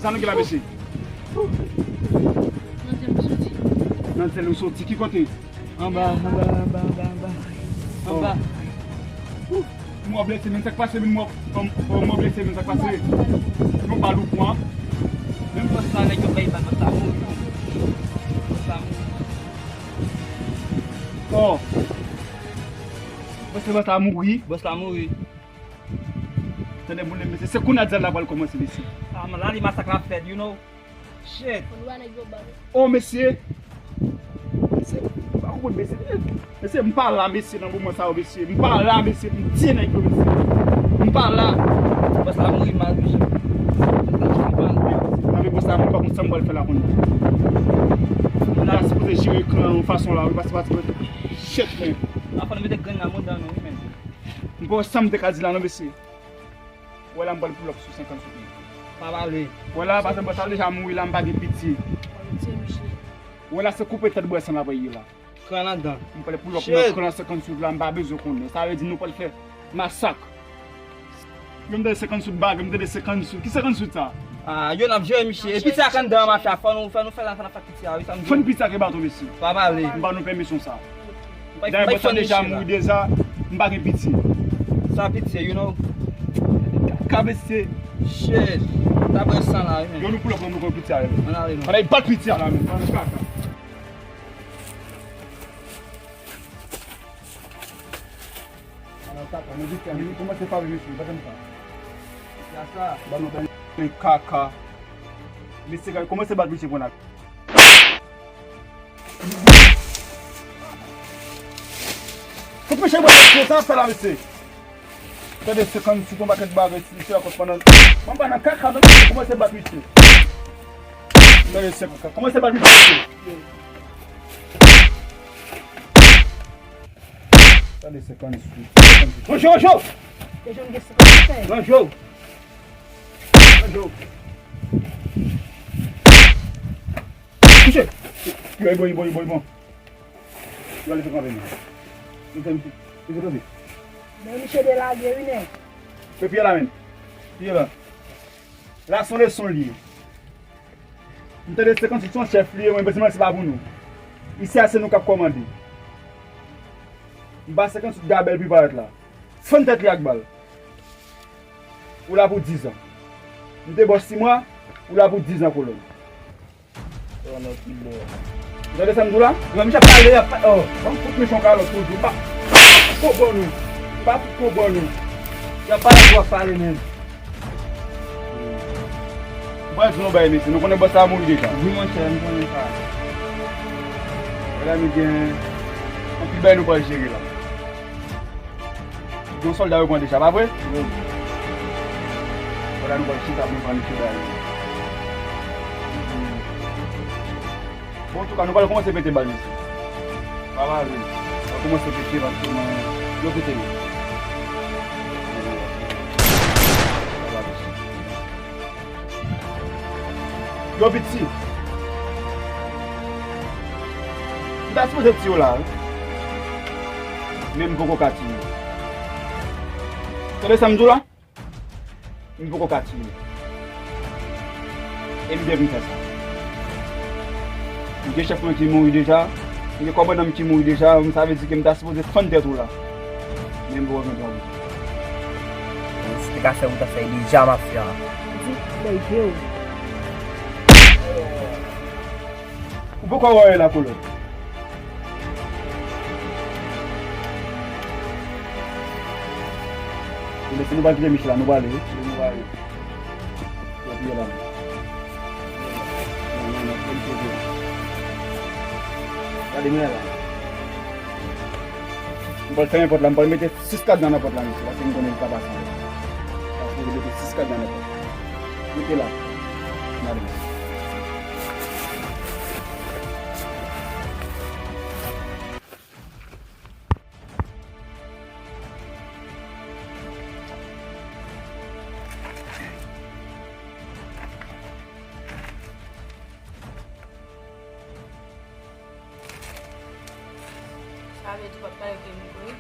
Ça nous qui l'a baissé. Non, c'est le sorti. Qui côté? En bas. En bas. Moi blessé, mais ça passe, moi blessé, mais ça passe. Nous pas loup moi. Même pas ça avec le pays pas ça. Oh. Parce que ça a mouru. Boss la mourir. C'est qu'on a dit là pour commencer ici. Ah man, là les massacres à faire, you know. Shit. Oh monsieur. C'est pas bon monsieur. Monsieur me parle là monsieur dans moment ça monsieur. Me parle là monsieur, me tiens avec monsieur. Me parle là. Boss la mourir mal monsieur. Avec boss ça pas comme ça me faire la ronde. Là c'est pour gérer en façon là, parce que shit man. Après mettre gun dans mon dans nous même. Bon ça me dit là non monsieur. Voilà, on va le pull up sur 50 sous. Pas parler. Voilà, parce que ça déjà mourir là, on va de pitié. Voilà, c'est coupé tête bois sans la payer là. Canada. On peut le pull up dans 50 sous là, on va besoin qu'on ait. Ça veut dire nous pas le faire massacre. Je me donne 50 sous de bague, je me donne 50 sous. Qui 50 sous ça? Ah, yo n'a joué monsieur. Et puis ça quand dans ma fille, faut nous faire la pitié. Faut une pizza qui bateau monsieur. Pas parler. On va nous permission ça. D'ailleurs, on déjà mourir déjà, on va de pitié. Ça pitié, you know. Cabessé. Shit. T'as besoin ça là. Yo nous pull up nous pitié. On arrive. On a pas de pitié là même. Comment c'est pas venu ici? Pas comme ça. C'est ça. Bah nous ben caca. Mais c'est comment c'est battu chez vous là? Faut que je me ça fait là monsieur. Fais des 50 sous qu'on va que bague ici là pendant. On va dans caca comment c'est battu ici? Comment c'est battu ici? Allez, 50 sous. Bonjour! Bonjour! Couchez! Bon. Tu vas aller faire quoi avec moi? Mais monsieur de la guerre, fais pied là, même. Pied là. Là, sont les sons liés. Nous te laissons quand son chef lié, mais c'est pas pour nous. Ici, c'est nous qui avons commandé. Je vais 50 sous de gabelle puis paraître là. Fin tête avec balle. Ou là pour 10 ans. Nous te bosse 6 mois, ou là pour 10 ans pour l'homme. Vous avez ça là? Vous avez parlé. Oh, on peut que je sois là toujours. Pas pour bon nous. Pas pour bon nous. Il n'y a pas de quoi parler même. Moi, je ne sais pas, nous connaissons ça à mourir déjà. Oui, mon cher, nous connaissons ça. Là, nous avons un petit bain nous pour gérer là. Nos soldats ont déjà, pas vrai? Oui. Voilà, nous allons prendre le cheval. Bon, en tout cas, nous allons commencer à péter balles ici. Pas mal, oui. On va commencer à péter parce que nous allons péter. Yo petit. Tu as supposé petit là. Même beaucoup de tu as samedi là? Il faut qu'on et bien faire ça. Il y a chef qui mourit déjà. Il y a commandant qui mourit déjà. Vous savez dire que je suis supposé prendre des tout là. Même pour vous. C'est qu'à faire déjà ma fille. di, le yo. Ou pou kwa wè la kolo? Se nou ba kile Michel la, nou ba le. Nou ba le. Nou ba le. Gade mè la. Nou ba fè mè pot la, nou ba mette 6 kat nan la pot la Michel la, se nou konen kabasan. Parce nou mette 6 kat nan la pot. Mette la. Gade mè. Sabe tu papai que me coi?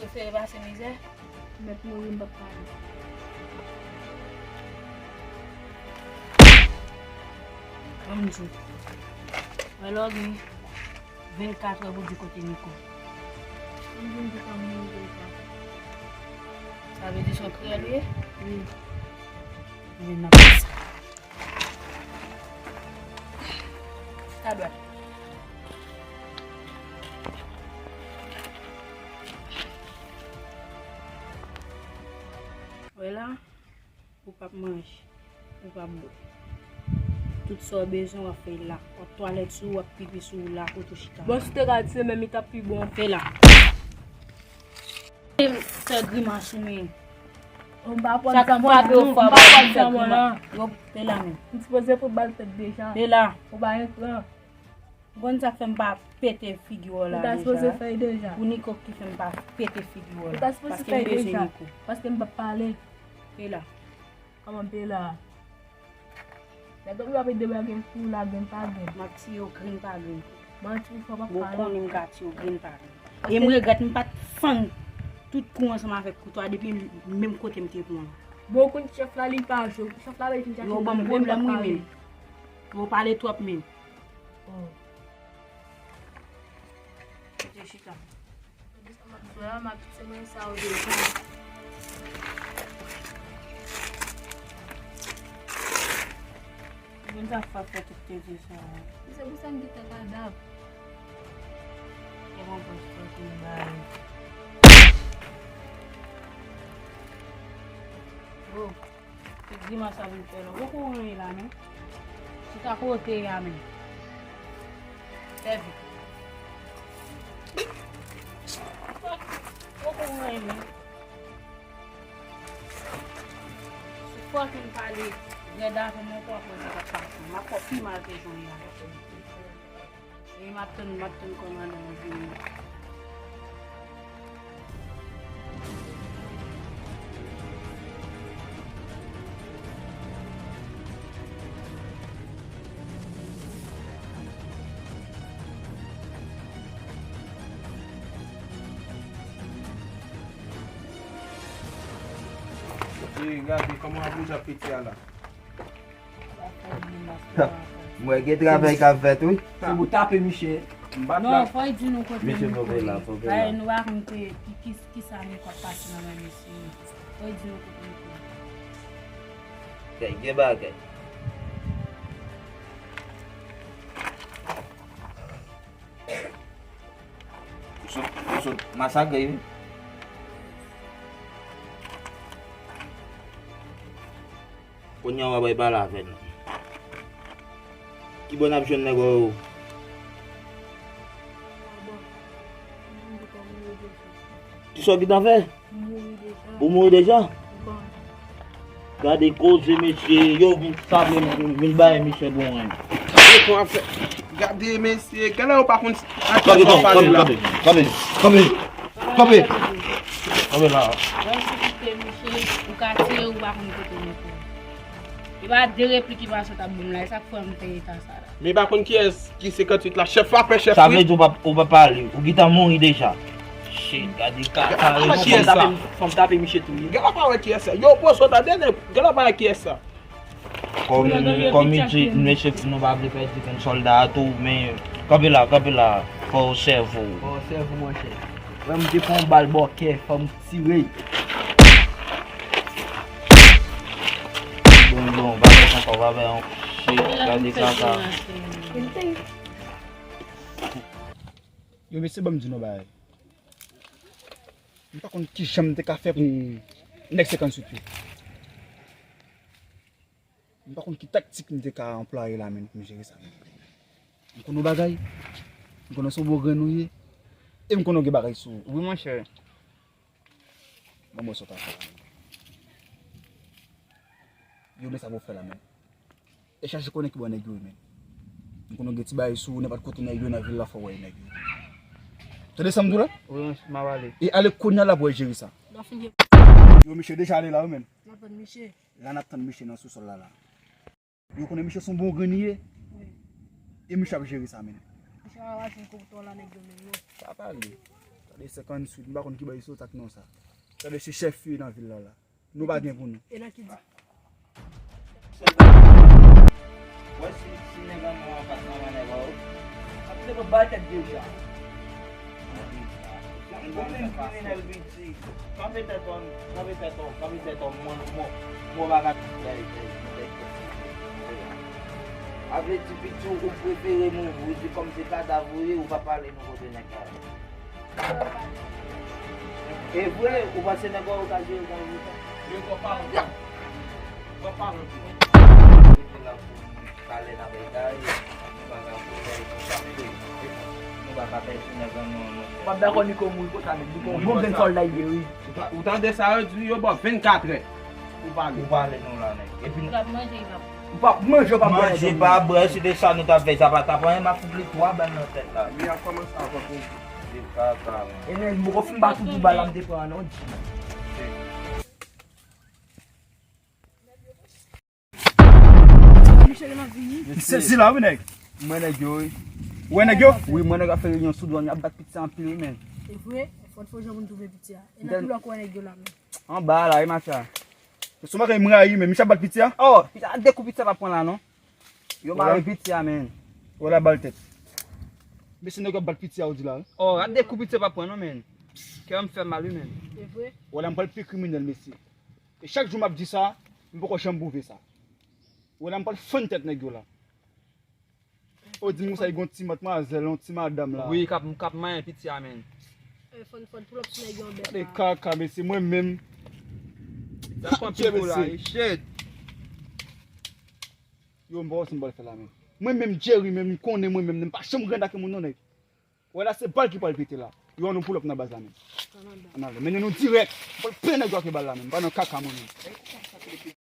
Você vai se miser? Met mou yon papa. Vamos junto. Vai logo 24 horas de côté Nico. Yon di ka mou yon papa. Sabe de son crier? Oui. Vem na casa. Tá bom. Voilà, ou pas manger, ou pas boire. Tout ça besoin à faire là. Au toilette sous, à pipi sous là, pour tout chita. Bon, si te gade se men mi ta pi bon. Fais là. C'est grimace sous moi. On ba pon Ça sa va mwen. pas On ba pon sa mwen la. Yo, fais là même. On se pose pou bal tet deja. Fais là. On ba yon plan. Bon ça fait pas péter figure là. On ta supposé faire deja. Ou Nico qui fait pas péter figure On là. ta supposé Parce faire que besoin deja. Nico. Parce que mba pale. Fais là. Koman pe la. La do yon pe de bagen pou la gen pa gen. Maxi yo green pas green. Man tu fò pa Bon pale. kon im gâti yo green pas green. Et moi regrette pas fan tout coup ensemble avec toi depuis même côté me pour moi. Bon kon chef la li pa jo. Chef la li fin chef. Yo bon problème oui même. Vous parlez trop même. Oh. Je suis là. Voilà ma petite semaine ça au début. Je ne vais pas faire tout tes yeux ça. C'est pour ça que tu as cadavre. Et on va se faire une balle. Oh, tu dis moi ça veut faire. Beaucoup on est là non. C'est à côté là même. C'est vite. Beaucoup on est là. C'est quoi qui me parle? Regarde mon corps pour ça passe. Ma copie m'a fait journée là. Et m'a tenu comme un homme. Regardez comment on bouge à petit là. Mwen gen travay ka fet oui. Se vous tapez Michel, m'bat Non, là. faut dire nous côté. Monsieur Nové là, faut ver là. Nous raconter qui ça nous quoi passer dans la mission. Faut dire nous côté. Kay gen bagay. Sot masakre yi. Konya wabay bala fen. Ki bon ap jen nego yo. Ti so ki tan fe? Ou mou deja? Gade koze mesye, yo vin sable vin baye Michel bon an. Regardez messieurs, quel est par contre Come là. Ou quartier ou pas comme côté nous. Il va deux répliques qui va sur ta boum là, ça faut me payer ça là. Mais par contre qui est qui 58 là, chef après chef. Ça veut dire ou pas parler, ou qui t'a mouru déjà. Shit, gade ka. Qui est ça? Faut me taper Michel tout. Gala pas qui est ça? Yo pour ça dernier, gala pas qui est ça? Comme il dit, nous chef nous va faire un soldat tout mais comme là, faut cerveau. Oh, c'est vous mon cher. Wè mwen te pon bal bokè, fò mwen tire. Bon, va fè kon va fè an. Shit, gade kaka. Yo mese bam di nou bay. Mwen pa kon ki jam te ka fè pou nek 58 yo. Mwen pa kon ki taktik mwen te ka employe la men pou mwen jere sa men. Mwen kono bagay, mwen kono son bo grenouye, e mwen kono ge bagay sou. Oui mon chè. Mwen mwen sota fè la men. Yo mè sa vò fè la men. E chache konen ki bo nek yo men. Mwen kono ge ti bagay sou, ne pat kote nek yo nan vil la fò wè nek yo. Tade samdou la? Oui, ma wale. E ale konya la pou e jere sa. La fin de... Yo Michel deja ale la ou men. La fin de Michel. La nap tan Michel nan sou sol la. Yo konen Michel son bon grenouye. Oui. E Michel ap jere sa men. Michel a rase yon koutou la nek yon men yo. Pa pale. Tade 58, mba kon ki ba yiso tak non sa. Tade se chef yu nan vil la. Nou ba gen pou nou. E la ki di. Wè si negan nou an pat nan mane wè ou, ap se wè batet deja. Mwen fin el biti, kame teton, mwen bagat avle ti piti ou prefere moun, ou di kom se kadavouye ou va pale nou kote nekare. E vwe, ou va se nego ou kaje ou kon vita? Yo ko parle. Ko parle. Kale na begay, nou baga pou Pap da kon ni kon moun kota men, di kon moun den sol la ye oui. Ou tan de sa di yo bo 24 ou pale nou la nek. E pi Mwen manje yon ap. ou pa manje pa manje pa bre, si de sa nou ta fey sa pa tapan, ma fougli 3 ben nan tèt la. Mi a koman sa pa pou. Di kaka men. E men mou refin batou di balam de pou anon. Michel yon a vini. Si la ou nek? Mwen e gyoy. Wè nek yo? Oui, mwen e ga fè yon soudwan, yon bat piti an pili men. E vwe, fote fò jò moun touve piti ya. E nan tou la kwa nek yon la men. An ba la, e macha. Sou mwen mwen a yi men, Michel bat piti ya? Oh, piti an dekou piti pa pon la non. Yon ba piti ya men. Wè la bal tèt. Mè se nek yo bat piti ya ou di la? Oh, an dekou piti pa pon non men. Kè yon fè malu men. E vwe, Wè la mpal pi kriminel mesi. E chak jou map di sa, mwen pou chen bouve sa. Wè la mpal fon tèt nek yo la. O di moun sa yi gon ti matmazel, ti madame la. Oui, kap mayen piti ya men. e fote pou lop si nek yon bet De la. kaka mesi, mwen men. Da kon pi pou la, shit. Yo mba osin bal fè la men. Mwen men Jerry men, mwen konen mwen men, mwen pa chem renda ke moun non ek. Wè la se bal ki pal piti la. Yo an nou pull up nan baz la men. Anale, men nou direct. Pal pen nek yo ki bal la men, ba nou kaka moun men.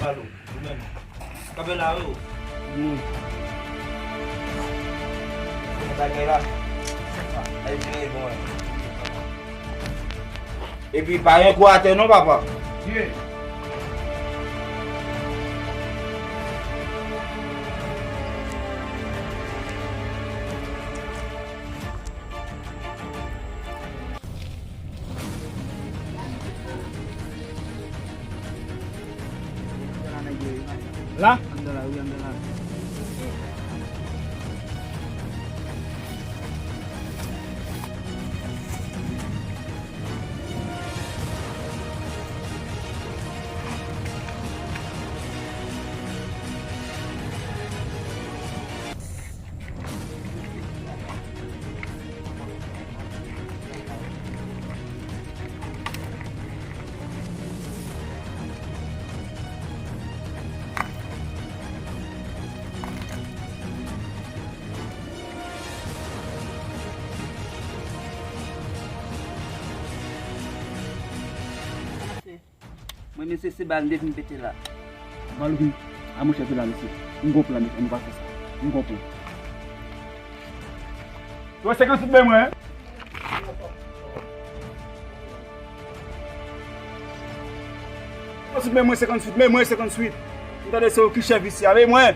Palu, ou men. Kabe la ou. Bagay la. Ay pi bon. E pi pa yon kwa ate non papa? Yeah. La? Andala, oui, andala. Mwen mese se ban devin pete la. Balou ki, a mwen chefe la mesi. Mwen gop la mesi, mwen va fè sa. Mwen gop la. Yo 58 ben mwen, Mwen 58, men mwen 58. Mwen tade se ou ki chef isi, ave mwen.